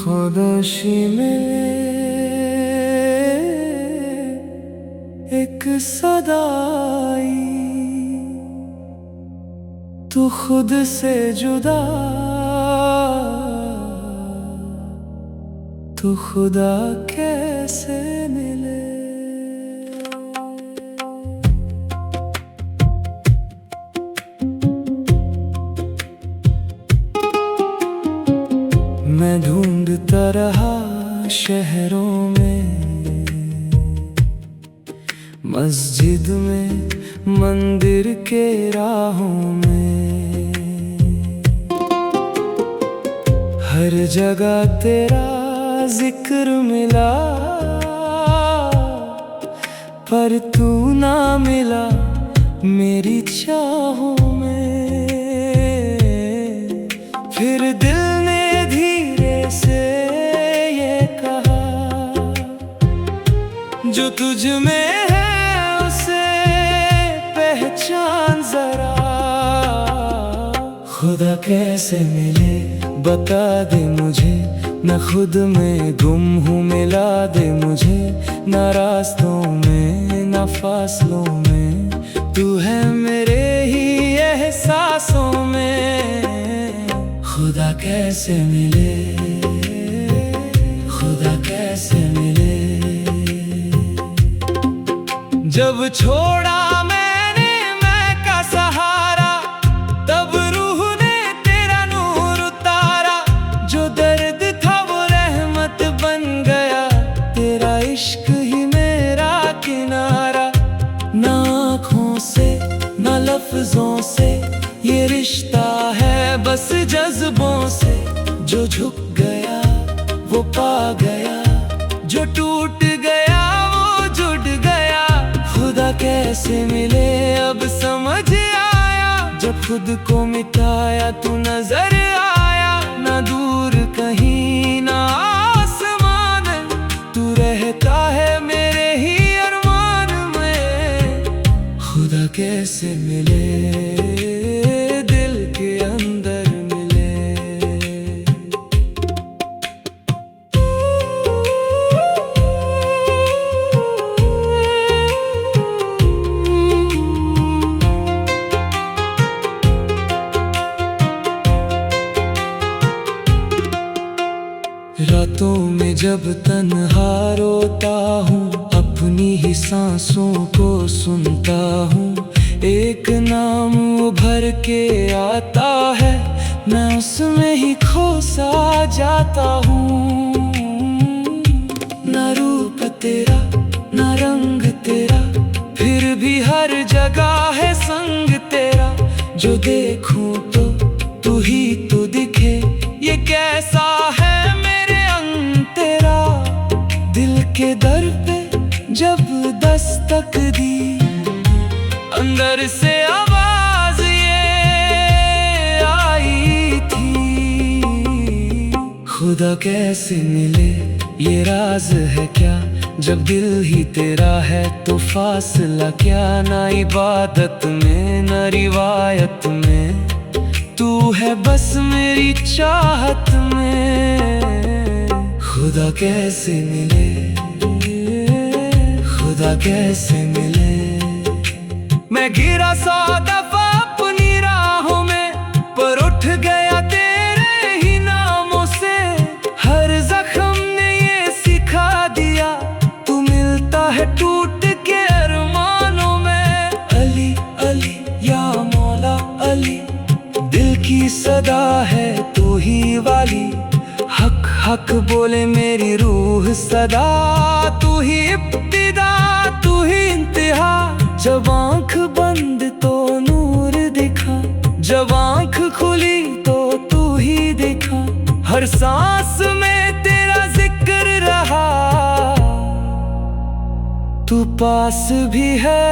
खामोशी में एक सदाई, तू खुद से जुदा, तू खुदा कैसे मिले। मैं ढूंढता रहा शहरों में, मस्जिद में, मंदिर के राहों में, हर जगह तेरा जिक्र मिला, पर तू ना मिला मेरी चाहों में। फिर दिल ने धीरे से ये कहा, जो तुझ में है उसे पहचान जरा। खुदा कैसे मिले बता दे मुझे, न खुद में गुम हूँ मिला दे मुझे, न रास्तों में न फासलों में, तू है मेरे ही एहसासों में। खुदा कैसे मिले, खुदा कैसे मिले। जब छोड़ा मैंने मैं का सहारा, तब रूह ने तेरा नूर उतारा। जो दर्द था वो रहमत बन गया, तेरा इश्क ही मेरा किनारा। ना आँखों से ना लफ्जों से ये रिश्ता है, बस जज्बों से। जो झुक गया वो पा गया, जो टूट गया वो जुड़ गया। खुदा कैसे मिले अब समझ आया, जब खुद को मिटाया तू नजर आया। ना दूर कहीं ना आसमान में, तू रहता है मेरे ही अरमान में। खुदा कैसे मिले दिल के अंदर मिले। रातों में जब तन्हा रोता हूँ, अपनी ही सांसों को सुनता हूँ। एक नाम उभर के आता है, मैं उसमें ही खो सा जाता हूँ। न रूप तेरा न रंग तेरा, फिर भी हर जगह है संग तेरा। जो देखूं तो तू ही तो दिखे, ये कैसा है मेरे अंग तेरा। दिल के दर पे जब दस्तक दी, अंदर से आवाज ये आई थी। खुदा कैसे मिले ये राज है क्या, जब दिल ही तेरा है तो फासला क्या। ना इबादत में न रिवायत में, तू है बस मेरी चाहत में। खुदा कैसे मिले, खुदा कैसे मिले। मैं गिरा 100 दफा अपनी राहों में, पर उठ गया तेरे ही नामों से। हर जख्म ने ये सिखा दिया, तू मिलता है टूट के अरमानों में। अली अली या मौला अली, दिल की सदा है तू ही वाली। हक हक बोले मेरी रूह सदा, तू ही इब्तिदा तू ही इंतहा। जब आँख बंद तो नूर दिखा, जब आँख खुली तो तू ही दिखा। हर सांस में तेरा जिक्र रहा, तू पास भी है